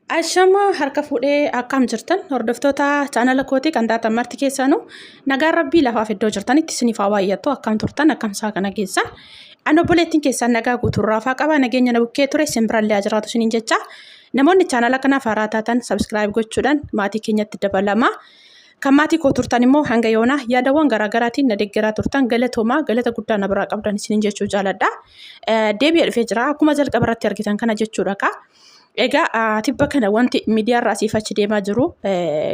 Ashama harka fuudhee akkam jirtan hordoftoota chaanala kootii kan taatan marti keessanuu nagaan rabbii lafaaf iddoo jirtanitti isiniif haa baay'attu akkam turtan akkamsaa kana keessan ani obboleettiin keessan nagaa guuturraafaa qaba nageenya na bukkee ture simbirallee jiraatu isiniin jecha namoonni chaanala kanaaf haaraa taatan subscribe gochuudhaan maatii keenyatti dabalamaa kan maatii koo turtan immoo hanga yoonaa yaadawwan garaagaraatiin na deeggaraa turtan galatoomaa galata guddaa na biraa qabdan isiniin jechuu jaaladha deebi'ee dhufee jira akkuma jalqaba irratti argitan kana jechuudha ka. Egaa tibba kana wanti miidiyaa irraa asiif achi deemaa jiru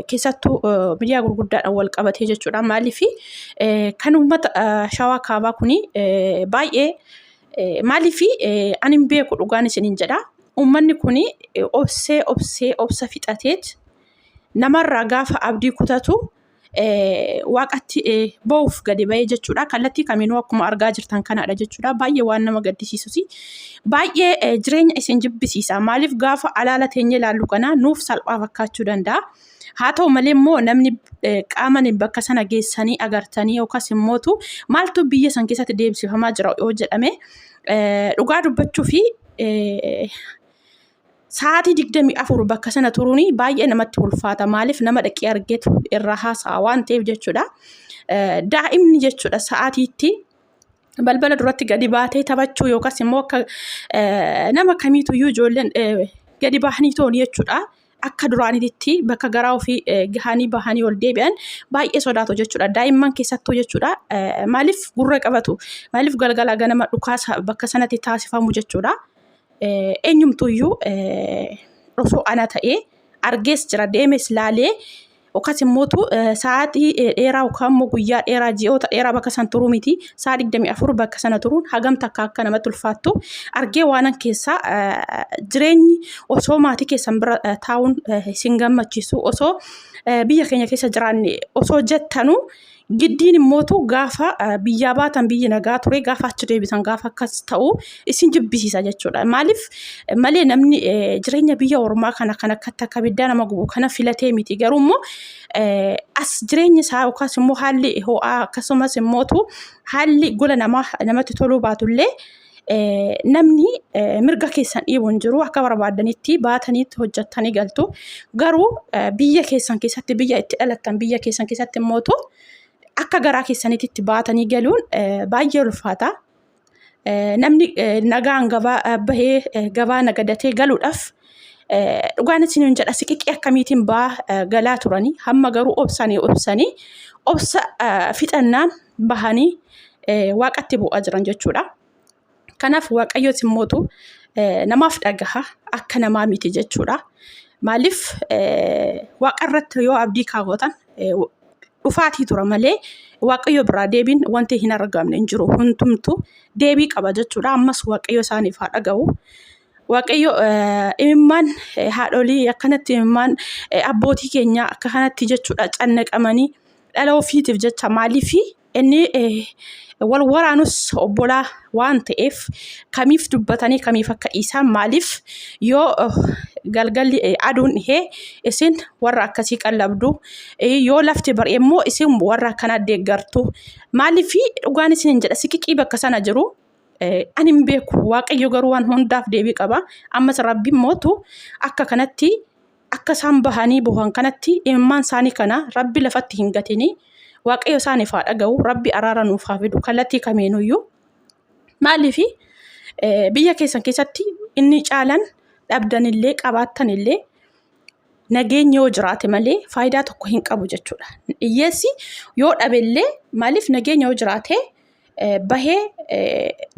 keessattuu miidiyaa gurguddaadhaan wal qabatee jechuudha. Maaliif kan uummata shawaa kaabaa kuni baay'ee maaliif ani hin beeku dhugaan isiniin jedha. Uummanni kuni obsa fixateet namarraa gaafa abdii kutatu waaqatti ba'uuf gadi ba'ee jechuudha. Kallattii kamiinuu akkuma argaa jirtan kanaadha jechuudha. Baay'ee waan nama gaddisiisusi. Baay'ee jireenya isin jibbisiisa. Maaliif gaafa alaala teenyee ilaallu kana nuuf salphaa fakkaachuu danda'a. Haa ta'u malee immoo namni qaamaan bakka sana geessanii agartanii yookaas immootu maaltu biyya san keessatti deemsifamaa jira yoo jedhame dhugaa dubbachuu fi sa'aatii 24 bakka sana turuuni baay'ee namatti ulfaata. Maaliif nama dhaqee argeetu irraa haasa'a waan ta'eef jechuudha. Daa'imni jechuudha sa'aatiitti balbala duratti gadi baatee taphachuu yookaas immoo akka nama kamiituyyuu ijoolleen gadi bahanii tooni jechuudha. Akka duraanitti bakka garaa ofii gahanii bahanii ol deebi'an baay'ee sodaatu jechuudha. Daa'imman keessattuu jechuudha. Maaliif gurra qabatu? Maaliif galgala ganama dhukaasa bakka sanatti taasifamu jechuudha. Eenyumtuyyuu osoo ana ta'ee argees jira deemes laalee yookaas immootu sa'aatii dheeraa yookaan immoo guyyaa dheeraa ji'oota dheeraa bakka san turuu miti sa'a 24 bakka sana turuun hagam takka akka namatti ulfaattu argee waanan keessaa jireenyi osoo maatii keessan bira taa'uun isin gammachiisu osoo biyya keenya keessa jiraanne osoo jettanuu giddiin immootu gaafa biyyaa baatan biyyi nagaa ture gaafa achi deebisan gaafa akkas ta'u isin jibbisiisa jechuudha. Maaliif malee namni jireenya biyya ormaa kana kan akka biddaa nama gubu kana filatee miti garuu immoo as jireenya isaa yookaas immoo haalli ho'aa akkasumas immootu haalli gola namatti toluu baatullee namni mirga keessan dhiibu hin jiru akka barbaadanitti baataniitti hojjettanii galtu garuu biyya keessan keessatti biyya itti dhalattan biyya keessan keessatti immootu akka garaa keessanitti baatanii galuun baay'ee ulfaata. Namni nagaan gabaa bahee gabaa nagadatee galuudhaaf dhugaan isin jedha siqiqii akkamiitiin galaa turanii hamma garuu obsanii obsa fixannaan bahanii waaqatti bu'aa jiran jechuudha. Kanaaf waaqayyoon immootu namaaf dhagaha akka namaa miti jechuudha. Maaliif waaqarratti yoo abdii kaawwatan dhufaatii tura malee waaqayyo biraa deebiin wanti hin argamne hin jiru hundumtu deebii qaba jechuudha. Ammas waaqayyo isaaniif haa dhaga'u. Waaqayyo imimmaan haadholii akkanatti imimmaan abbootii keenya akka kanatti jechuudha cannaqamanii dhala ofiitiif jecha maaliif inni wal waraanus obbolaa waan ta'eef kamiif dubbatanii kamiif akka dhiisan maaliif yoo galgalli aduun dhihee isin warra akkasii qallabdu yoo lafti bar'ee immoo isin warra akkana deeggartu maaliif dhugaan isin jedha siqiqii bakka sana jiru ani hin beeku waaqayyo garuu waan hundaaf deebii qaba. Ammas rabbiin mootu akka kanatti akka isaan bahanii bu'an kanatti imimmaan isaanii kana rabbi lafatti hin gatinii waaqayyo isaaniif haa dhaga'u rabbi araara nuuf haa fidu kallattii kamiinuyyuu maaliif biyya keessan keessatti inni caalan dhabdanillee qabaattanillee nageenya yoo jiraate malee faayidaa tokko hin qabu jechuudha. Hiyyeessi yoo dhabellee maaliif nageenya yoo jiraate bahee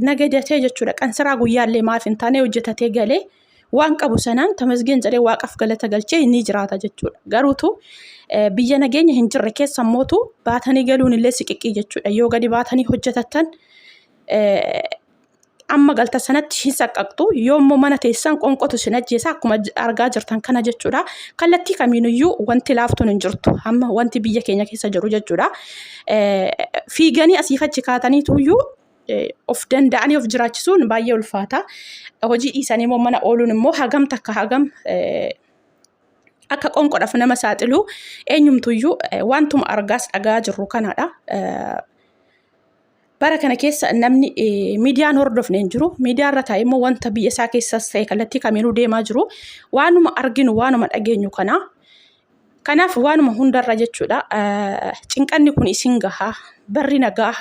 nagadatee jechuudha. Qansiraa guyyaallee maaf hin taane hojjetatee galee waan qabu sanaan tamasgeen jedhee waaqaaf galata galchee ni jiraata jechuudha. Garuutu biyya nageenya hin jirre keessa mootu baatanii galuun illee siqiqii jechuudha. Yoo gadi baatanii hojjetattan amma galta sanatti hin saqqaqxu yoo immoo mana teessan qonqotu sin ajjeesa akkuma argaa jirtan kana jechuudha. Kallattii kamiinuyyuu wanti laaftuun hin jirtu amma wanti biyya keenya keessa jiru jechuudha. Fiiganii asiif achi kaataniituyyuu of danda'anii of jiraachisuun baay'ee ulfaata. Hojii dhiisanii immoo mana ooluun immoo hagam takka hagam akka qonqodhaaf nama saaxilu eenyumtuyyuu wantuma argaas dhagaa jirru kanaadha. bara kana keessa namni miidiyaan hordofne hin jiru. Miidiyaa irra taa'ee immoo wanta biyya isaa keessas ta'e kallattii kamiinuu deemaa jiru. Waanuma arginu waanuma dhageenyu kana. Kanaaf waanuma hundarra jechuudha. Cinqanni kun isin gahaa. Barri nagaa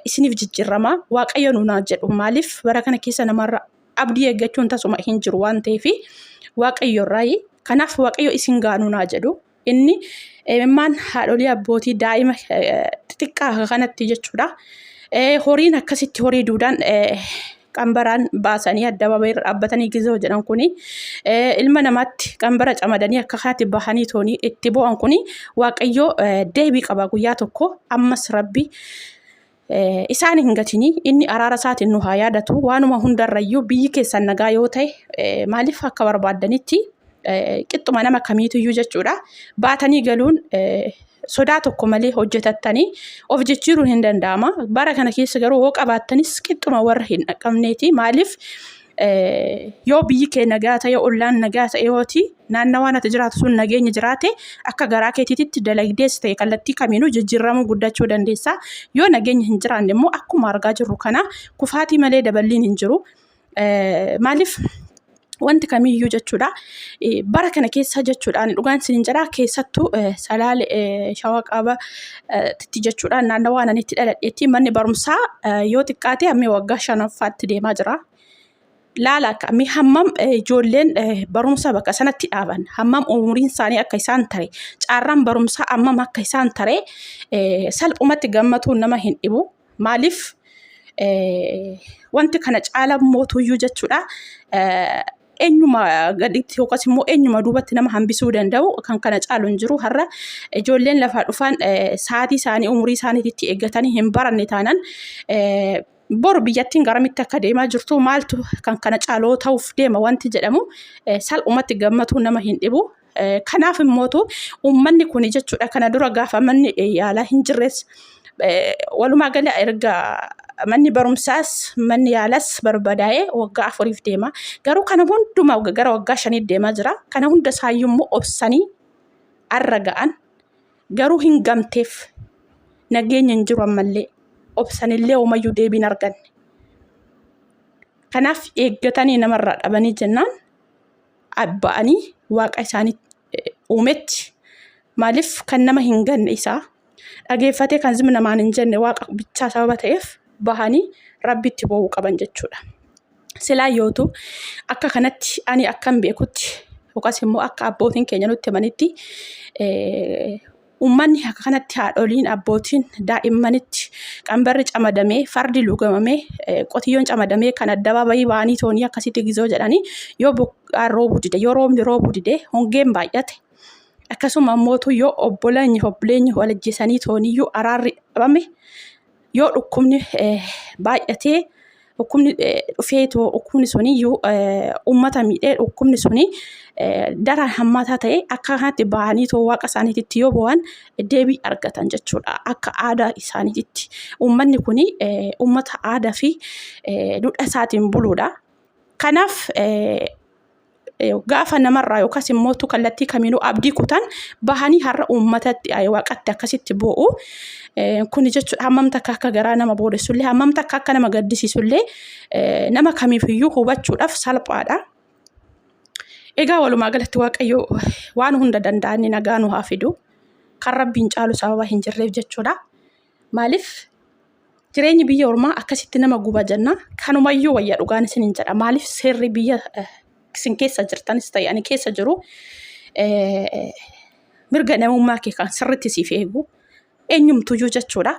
isiniif jijjiirama. Waaqayyo nuunaa jedhu maaliif bara kana keessa namarra abdii eeggachuun tasuma hin jiru waan ta'eef waaqayyo irraa. Kanaaf waaqayyo isin gaanunaa jedhu. Inni imimmaan haadholii abbootii daa'ima xixiqqaa kanatti jechuudha. Horiin akkasitti horii duudaan qambaraan baasanii addabaabaa irra dhaabbatanii gizoo jedhan kuni ilma namaatti qambara camadanii akka kaatti bahanii toonii itti bo'an kuni waaqayyo deebii qaba guyyaa tokko. Ammas rabbi isaan hin gatinii inni araara isaatiin nu haa yaadatu. Waanuma hundarrayyuu biyyi keessan nagaa yoo ta'e maaliif akka barbaaddanitti qixxuma nama kamiitiyyuu jechuudha. Baatanii galuun sodaa tokko malee hojjetattanii of jijjiiruun hin danda'ama. Bara kana keessa garuu hoo qabaattanis qixxuma warra hin dhaqqabneeti. Maaliif yoo biyyi kee nagaa ta'e ollaan nagaa ta'e yooti naannawaan ati jiraatu sun nageenya jiraate akka garaa keetiitti dalagdees ta'e kallattii kamiinuu jijjiiramuu guddachuu dandeessa. Yoo nageenya hin jiraanne immoo akkuma argaa jirru kana kufaatii malee daballiin hin jiru. Maaliif wanti kamiiyyuu jechuudha. Bara kana keessa jechuudhaan dhugaan isin jira keessattuu Salaale Shawaa Qaabaa titti jechuudha. Naannawaan ani itti dhaladheetti manni barumsaa yoo xiqqaate amma waggaa 5ffaatti deemaa jira. Laala akka hammam ijoolleen barumsa bakka sanatti dhaaban hammam umuriin isaanii akka isaan tare caarraan barumsaa hammam akka isaan tare salphumatti gammatuun nama hin dhibu. Maaliif wanti kana caala mootuyyuu jechuudha. Eenyuma gaditti yookaas immoo eenyuma duubatti nama hambisuu danda'u kan kana caalu hin jiru. Har'a ijoolleen lafaa dhufan sa'aatii isaanii umurii isaaniitti eeggatanii hin baranne taanaan boru biyyattiin garamitti akka deemaa jirtu maaltu kan kana caaloo ta'uuf deema wanti jedhamu salphumatti gammatuun nama hin dhibu. Kanaaf immootu uummanni kun jechuudha kana dura gaafa manni yaalaa hin jirres walumaa gala erga manni barumsaas manni yaalas barbadaa'ee waggaa 4 deema. Garuu kana hundumaa gara waggaa 5 deemaa jira. Kana hunda isaayyuu immoo obsanii arra ga'an garuu hin gamteef nageenya hin jiru ammallee obsanillee uumayyuu deebiin arganne. Kanaaf eeggatanii namarraa dhabanii jennaan abba'anii waaqa isaanii uumetti maaliif kan nama hin ganne isaa dhageeffatee kan zimna namaan hin jenne waaqa bichaa sababa ta'eef bahanii rabbitti bo'uu qaban jechuudha. Silaa yootu akka kanatti ani akkan beekutti yookaas immoo akka abbootiin keenya nutti himanitti uummanni akka kanatti haadholiin abbootiin daa'immanitti qambarri camadamee fardi lugamamee qotiyyoon camadamee kan addabaabayii ba'anii toonii akkasitti gizoo jedhanii yoo bokkaan roobuu dide yoo roobni roobuu dide hongeen baay'ate akkasuma ammootu yoo obboleenyi wal ajjeesanii tooniyyuu araarri dhabame yoo dhukkubni baay'atee dhukkubni dhufeetoo dhukkubni suniyyuu uummata miidhee dhukkubni suni daraan hammaataa ta'e akka kanatti bahanii too waaqa isaaniitti yoo bo'an deebii argatan jechuudha. Akka aadaa isaaniitti uummanni kuni uummata aadaa fi duudhaa isaatiin buluudha. Kanaaf gaafa namarraa yookaas immoo kallattii kamiinuu abdii kutan bahanii har'a uummatatti waaqatti akkasitti bo'u. Kuni jechuudha hammam takka akka garaa nama boodessullee hammam takka akka nama gaddisiisullee nama kamiifiyyuu hubachuudhaaf salphaadha. Egaa walumaa galatti waaqayyo waan hunda danda'anii nagaa nu haa fidu. Kan rabbiin caalu sababa hin jirreef jechuudha. Maaliif jireenyi biyya ormaa akkasitti nama guba jenna. Kanumayyuu wayya dhugaan isin hin jedha. Maaliif seerri biyya isin keessa jirtanis ta'e ani keessa jiru mirga namummaa kee kan sirriitti siif eegu eenyumtuyyuu jechuudha.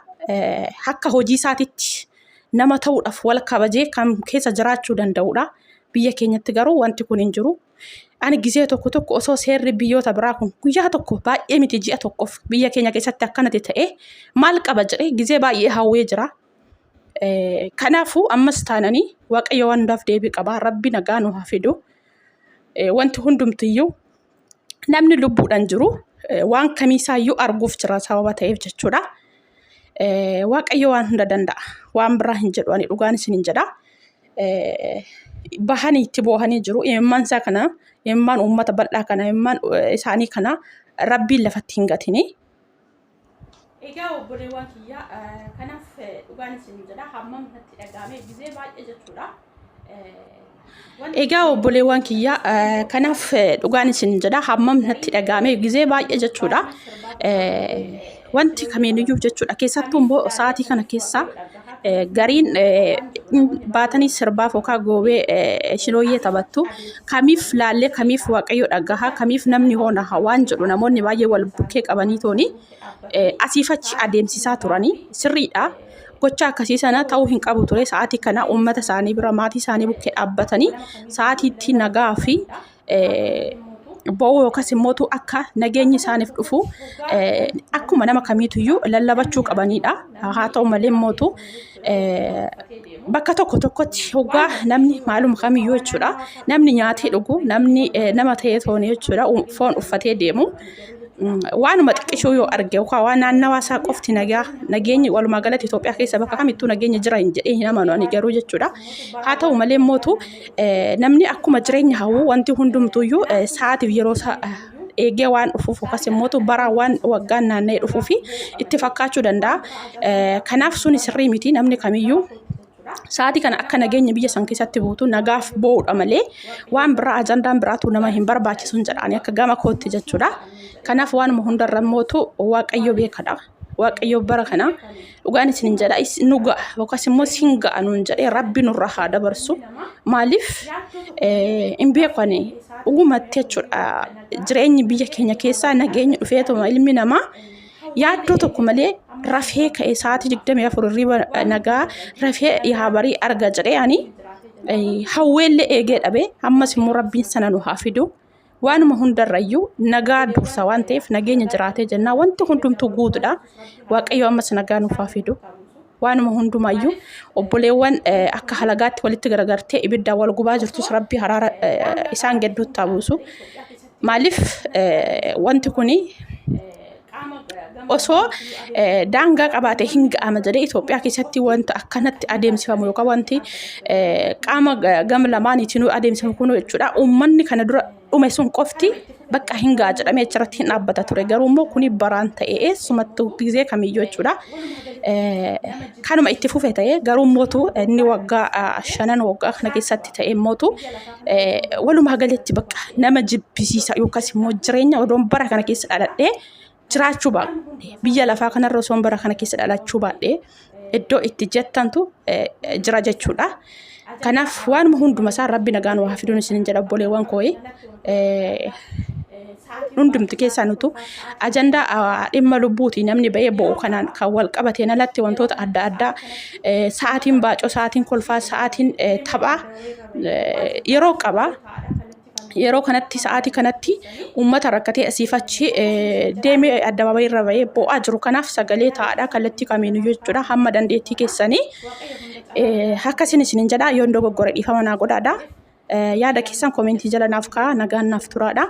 Akka hojii isaatitti nama ta'uudhaaf wal kabajee kan keessa jiraachuu danda'udha. Biyya keenyatti garuu wanti kun hin jiru. Ani gizee tokko osoo seerri biyyoota biraa kun guyyaa tokko baay'ee miti ji'a tokkoof biyya keenya keessatti akkanatti ta'e maal qaba jedhee gizee baay'ee hawwee jira. Kanaafuu ammas taananii waaqayyo waan hundaaf deebii qaba. Rabbi nagaa nu haa fidu. Wanti hundumtiyyuu namni lubbuudhaan jiru waan kamiisaayyuu arguuf jira sababa ta'eef jechuudha. Waaqayyo waan hunda danda'a. Waan biraa hin jedhu ani dhugaan isin hin jedha. Bahanii itti boohanii jiru. Imimmaan isaa kana imimmaan uummata bal'aa kana imimmaan isaanii kana rabbiin lafatti hin gatini. Egaa obboleewwan kiyya kanaaf dhugaan isin jedha hammam natti dhagahame gizee baay'ee jechuudha. Egaa obboleewwan kiyya kanaaf dhugaan isin jedha hammam natti dhagahame gizee baay'ee jechuudha. Wanti kamiiniyyuu jechuudha keessattuu immoo sa'aatii kana keessa gariin baatanii sirbaaf yookaan goobee shilooyyee taphattu kamiif laallee kamiif waaqayyo dhagaha kamiif namni hoona waan jedhu namoonni baay'ee wal bukkee qabanii tooni asiifachi adeemsisaa turanii sirriidha. Gocha akkasii sana ta'uu hin qabu ture sa'aatii kana uummata isaanii bira maatii isaanii bukkee dhaabbatanii sa'aatiitti nagaa fi bo'oo yookaas immoo akka nageenyi isaaniif dhufu akkuma nama kamiituyyuu lallabachuu qabanidha. Haa ta'u malee immoo bakka tokkotti hoggaa namni maaluma kamiyyuu jechuudha namni nyaatee dhugu namni nama ta'ee tooni jechuudha foon uffatee deemu waanuma xiqqishuu yoo arge yookaan waan naannawaa isaa qofti nageenyi walumaa galatti Itoophiyaa keessa bakka kamittuu nageenya jira hin jedhee hin amanu garuu jechuudha. Haa ta'u malee immoo namni akkuma jireenya hawwu wanti hundumtuyyuu sa'aatiif yeroo eegee waan dhufuuf yookaas immoo bara waan waggaan naanna'ee dhufuuf itti fakkaachuu danda'a. Kanaaf suni sirrii miti namni kamiyyuu sa'aatii kana akka nageenya biyya san keessatti buutu nagaaf bo'uudha malee waan biraa ajandaan biraatu nama hin barbaachisu jedhanii akka gama kootti jechuudha. Kanaaf waanuma hundarra mootu waaqayyo beekadha. Waaqayyo bara kana dhugaan isin jedha nu ga'a yookaas immoo sin ga'a nuun jedhee rabbi nurra haa dabarsu. Maaliif hin beekani dhugumatti jechuudha jireenyi biyya keenya keessaa nageenya dhufeetuma ilmi namaa yaaddoo tokko malee rafee ka'ee sa'aatii 24 riba nagaa rafee yaa barii arga jedhee ani hawweellee eegee dhabe ammas immoo rabbiin sana nu haa fidu. Waanuma hundarrayyuu nagaa dursa waan ta'eef nageenya jiraatee jennaa wanti hundumtuu guutuudha. Waaqayyo ammas nagaa nuuf haa fidu. Waanuma hundumayyuu obboleewwan akka halagaatti walitti garagartee ibiddaa wal gubaa jirtus rabbi haraara isaan gidduutti buusu. Maaliif wanti kuni osoo daangaa qabaatee hin ga'ama jedhee Itoophiyaa keessatti wanta akkanatti adeemsifamu yookaan wanti qaama gama lamaaniitiin adeemsifamu kun jechuudha. Uummanni kana dura dhume sun qofti bakka hin ga'a jedhamee achirratti hin dhaabbata ture. Garuu immoo kuni baraan ta'ee sumatti gizee kamiyyuu jechuudha. Kanuma itti fufe ta'ee garuu immoo inni waggaa 5 waggaa kana keessatti ta'ee immoo walumaa galatti bakka nama jibbisiisa yookaas immoo jireenya odoon bara kana keessa dhaladhee jiraachuu baadhee biyya lafaa kanarra osoo bara kana keessa dhalachuu baadhee iddoo itti jettantu jira jechuudha. Kanaaf waanuma hunduma isaa rabbi nagaan waa fiduun isin jedha obboleewwan kooyi. Hundumti keessaa nutu ajandaa dhimma lubbuuti namni ba'ee bo'u kanaan kan wal qabateen alatti wantoota adda addaa sa'aatiin baacoo sa'aatiin kolfaa sa'aatiin taphaa yeroo qaba. Yeroo kanatti sa'aatii kanatti uummata rakkatee asiifachi deemee addabaabayii irra ba'ee bo'aa jiru. Kanaaf sagalee taa'aadha kallattii kamiiniyyuu jechuudha hamma dandeettii keessanii akkasiin isin jedha yoo dogoggora dhiifama naa godhaadha. Yaada keessan koomentii jala naaf kaa'aa nagaan naaf turaadha.